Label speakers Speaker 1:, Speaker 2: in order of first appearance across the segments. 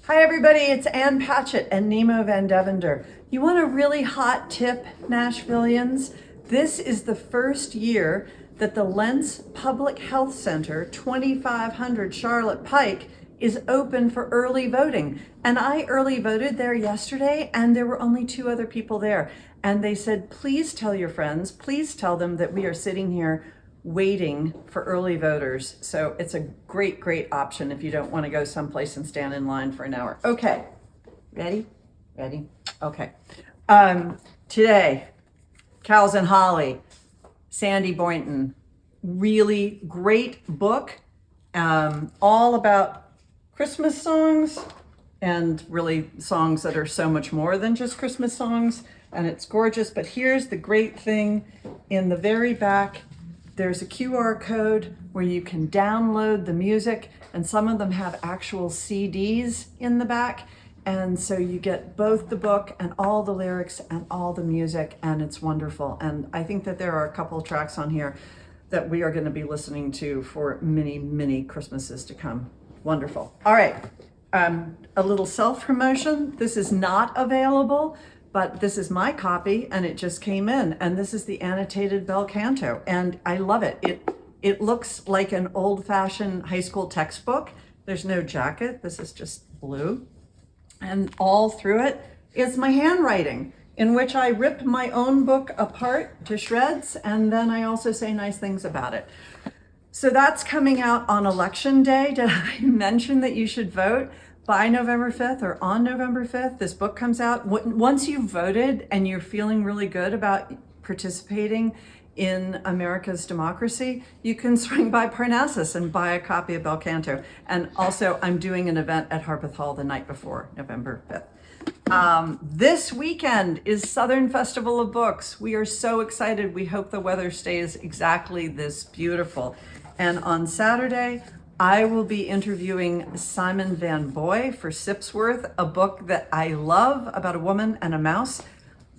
Speaker 1: Hi everybody, it's Ann Patchett and Nemo Van Devender. You want a really hot tip, Nashvillians? This is the first year that the Lentz Public Health Center, 2500 Charlotte Pike, is open for early voting. And I early voted there yesterday, and there were only 2 other people there. And they said, please tell your friends, please tell them that we are sitting here waiting for early voters. So it's a great, great option if you don't want to go someplace and stand in line for an hour. Okay, ready? Ready? Okay. Today, Cows and Holly, Sandy Boynton, really great book, all about Christmas songs and really songs that are so much more than just Christmas songs. And it's gorgeous, but here's the great thing. In the very back, there's a QR code where you can download the music, and some of them have actual CDs in the back. And so you get both the book and all the lyrics and all the music, and it's wonderful. And I think that there are a couple of tracks on here that we are going to be listening to for many, many Christmases to come. Wonderful. All right. A little self-promotion. This is not available, but this is my copy and it just came in, and this is the Annotated Bel Canto, and I love it. It looks like an old-fashioned high school textbook. There's no jacket. This is just blue, and all through it is my handwriting, in which I rip my own book apart to shreds, and then I also say nice things about it. So that's coming out on Election Day. Did I mention that you should vote? By November 5th or on November 5th, this book comes out. Once you've voted and you're feeling really good about participating in America's democracy, you can swing by Parnassus and buy a copy of Bel Canto. And also, I'm doing an event at Harpeth Hall the night before, November 5th. This weekend is Southern Festival of Books. We are so excited. We hope the weather stays exactly this beautiful. And on Saturday, I will be interviewing Simon Van Boy for Sipsworth, a book that I love about a woman and a mouse.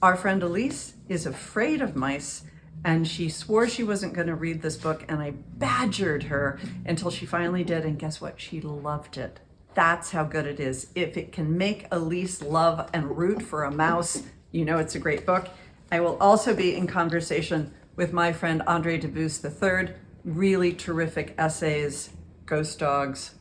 Speaker 1: Our friend Elise is afraid of mice, and she swore she wasn't going to read this book, and I badgered her until she finally did, and guess what? She loved it. That's how good it is. If it can make Elise love and root for a mouse, you know it's a great book. I will also be in conversation with my friend Andre DeBoos III. Really terrific essays. Ghost dogs.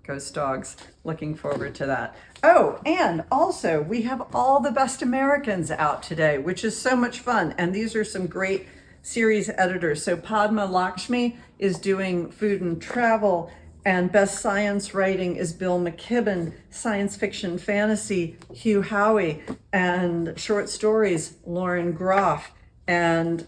Speaker 1: Ghost dogs. Looking forward to that. Oh, and also we have All the Best Americans out today, which is so much fun. And these are some great series editors. So Padma Lakshmi is doing food and travel, and best science writing is Bill McKibben, science fiction fantasy, Hugh Howey, and short stories, Lauren Groff, and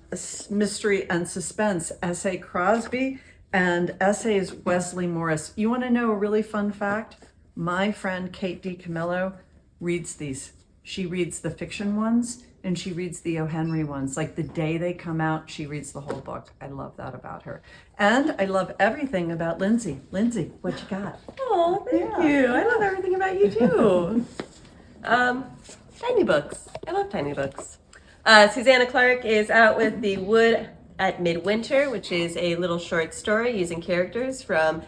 Speaker 1: mystery and suspense, S.A. Crosby, and essays, Wesley Morris. You want to know a really fun fact? My friend Kate DiCamillo reads these. She reads the fiction ones and she reads the O. Henry ones. Like the day they come out, she reads the whole book. I love that about her. And I love everything about Lindsay. Lindsay, what you got?
Speaker 2: Oh, thank you. I love everything about you too. Tiny books. I love tiny books. Susanna Clark is out with The Wood at Midwinter, which is a little short story using characters from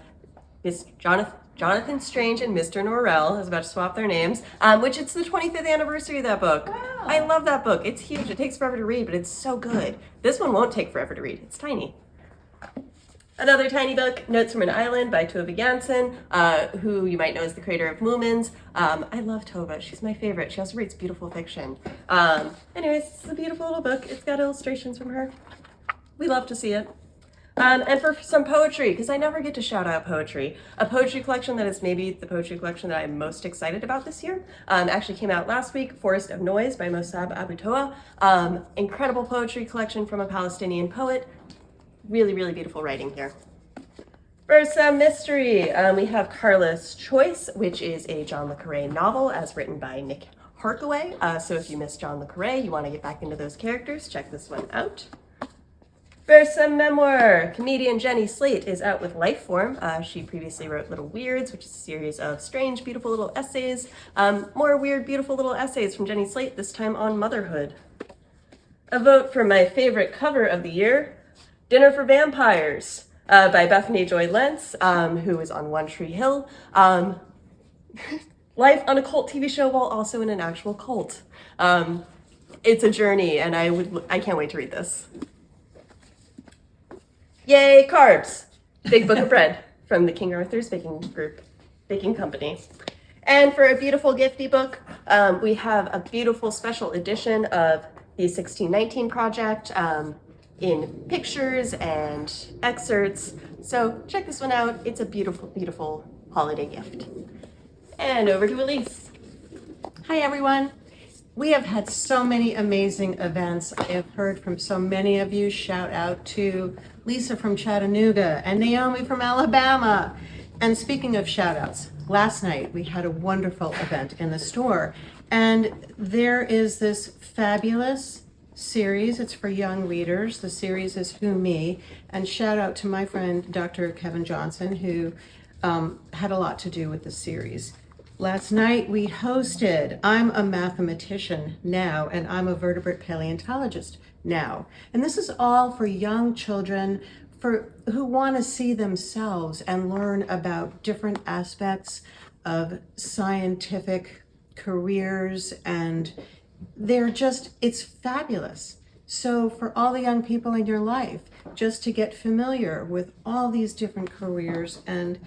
Speaker 2: Miss Jonathan Strange and Mr. Norrell. I was about to swap their names, which it's the 25th anniversary of that book. Wow. I love that book. It's huge. It takes forever to read, but it's so good. This one won't take forever to read. It's tiny. Another tiny book, Notes from an Island by Tove Jansson, who you might know as the creator of Moomins. I love Tove. She's my favorite. She also reads beautiful fiction. Anyways, it's a beautiful little book. It's got illustrations from her. We love to see it. And for some poetry, because I never get to shout out poetry, a poetry collection that is maybe the poetry collection that I'm most excited about this year, actually came out last week, Forest of Noise by Mossab Abutoa. Incredible poetry collection from a Palestinian poet. Really, really beautiful writing here. For some mystery, we have Carla's Choice, which is a John le Carré novel as written by Nick Harkaway. So if you missed John le Carré, you want to get back into those characters, check this one out. For some memoir, comedian Jenny Slate is out with Lifeform. She previously wrote Little Weirds, which is a series of strange, beautiful little essays. More weird, beautiful little essays from Jenny Slate, this time on motherhood. A vote for my favorite cover of the year, Dinner for Vampires by Bethany Joy Lentz, who is on One Tree Hill. life on a cult TV show while also in an actual cult. It's a journey, and I can't wait to read this. Yay, carbs! Big Book of Bread from the King Arthur's Baking Company. And for a beautiful gifty book, we have a beautiful special edition of the 1619 Project in pictures and excerpts. So check this one out. It's a beautiful, beautiful holiday gift. And over to Elise.
Speaker 3: Hi, everyone. We have had so many amazing events. I have heard from so many of you. Shout out to Lisa from Chattanooga and Naomi from Alabama. And speaking of shout outs, last night we had a wonderful event in the store. And there is this fabulous series. It's for young readers. The series is Who Me. And shout out to my friend, Dr. Kevin Johnson, who had a lot to do with the series. Last night we hosted I'm a Mathematician Now, and I'm a Vertebrate Paleontologist Now. And this is all for young children who want to see themselves and learn about different aspects of scientific careers, and it's fabulous. So for all the young people in your life, just to get familiar with all these different careers, and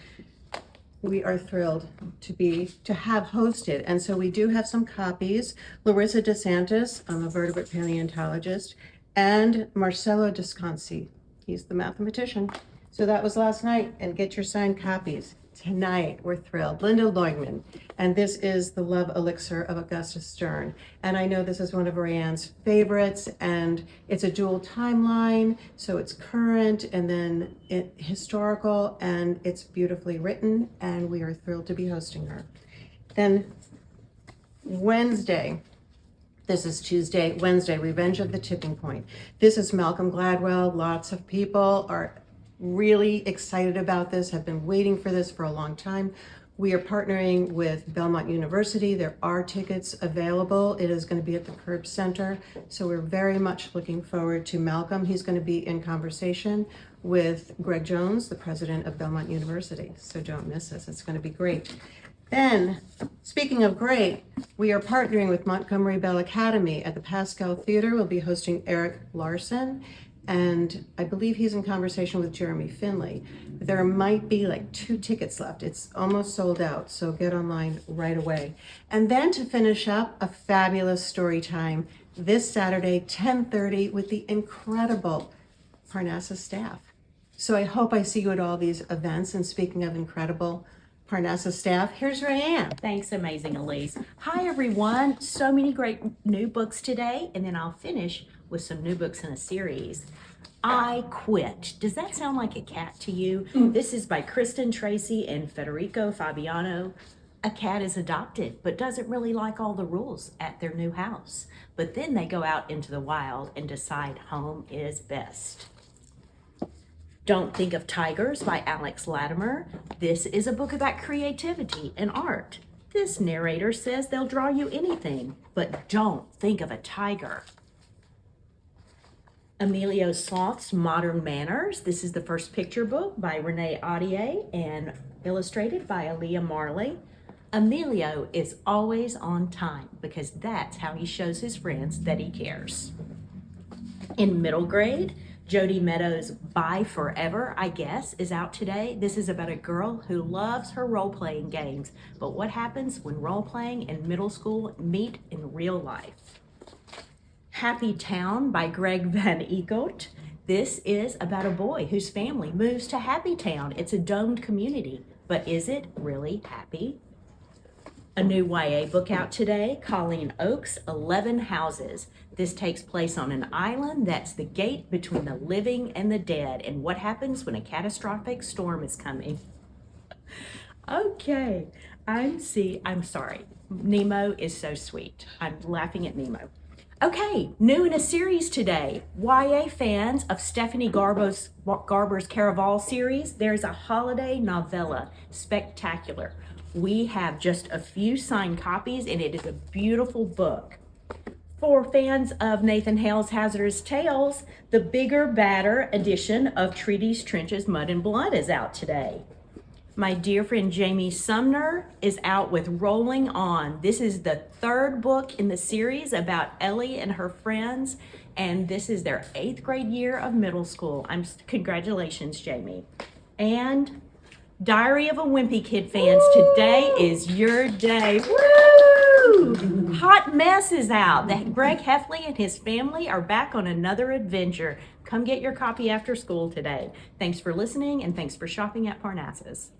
Speaker 3: we are thrilled to have hosted. And so we do have some copies. Larissa DeSantis, I'm a vertebrate paleontologist, and Marcelo Descansi, he's the mathematician. So that was last night, and get your signed copies. Tonight, we're thrilled. Linda Leugman, and this is The Love Elixir of Augustus Stern. And I know this is one of Rayanne's favorites, and it's a dual timeline, so it's current and then historical, and it's beautifully written, and we are thrilled to be hosting her. Then Wednesday, this is Tuesday, Wednesday, Revenge of the Tipping Point. This is Malcolm Gladwell. Lots of people are really excited about this, have been waiting for this for a long time. We are partnering with Belmont University. There are tickets available. It is going to be at the Curb Center. So we're very much looking forward to Malcolm. He's going to be in conversation with Greg Jones, the president of Belmont University. So don't miss this. It's going to be great. Then, speaking of great, we are partnering with Montgomery Bell Academy at the Pascal Theater. We'll be hosting Eric Larson, and I believe he's in conversation with Jeremy Finley. There might be like 2 tickets left. It's almost sold out, so get online right away. And then to finish up, a fabulous story time this Saturday, 10:30, with the incredible Parnassus staff. So I hope I see you at all these events. And speaking of incredible Parnassus staff, here's Rayanne.
Speaker 4: Thanks, amazing Elise. Hi, everyone. So many great new books today, and then I'll finish with some new books in a series. I Quit. Does that sound like a cat to you? This is by Kristen Tracy and Federico Fabiano. A cat is adopted, but doesn't really like all the rules at their new house. But then they go out into the wild and decide home is best. Don't Think of Tigers by Alex Latimer. This is a book about creativity and art. This narrator says they'll draw you anything, but don't think of a tiger. Emilio Sloth's Modern Manners. This is the first picture book by Renee Audier and illustrated by Aaliyah Marley. Emilio is always on time because that's how he shows his friends that he cares. In middle grade, Jody Meadows' Bye Forever, I Guess, is out today. This is about a girl who loves her role-playing games, but what happens when role-playing and middle school meet in real life? Happy Town by Greg Van Eekelt. This is about a boy whose family moves to Happy Town. It's a domed community, but is it really happy? A new YA book out today, Colleen Oakes, 11 Houses. This takes place on an island that's the gate between the living and the dead, and what happens when a catastrophic storm is coming. Okay, I'm sorry. Nemo is so sweet. I'm laughing at Nemo. Okay, new in a series today. YA fans of Stephanie Garber's Caraval series, there's a holiday novella, Spectacular. We have just a few signed copies, and it is a beautiful book. For fans of Nathan Hale's Hazardous Tales, the bigger, badder edition of Treaties, Trenches, Mud, and Blood is out today. My dear friend Jamie Sumner is out with Rolling On. This is the third book in the series about Ellie and her friends, and this is their 8th grade year of middle school. Congratulations, Jamie. And Diary of a Wimpy Kid fans, today is your day. Woo! Hot Mess is out. Greg Heffley and his family are back on another adventure. Come get your copy after school today. Thanks for listening, and thanks for shopping at Parnassus.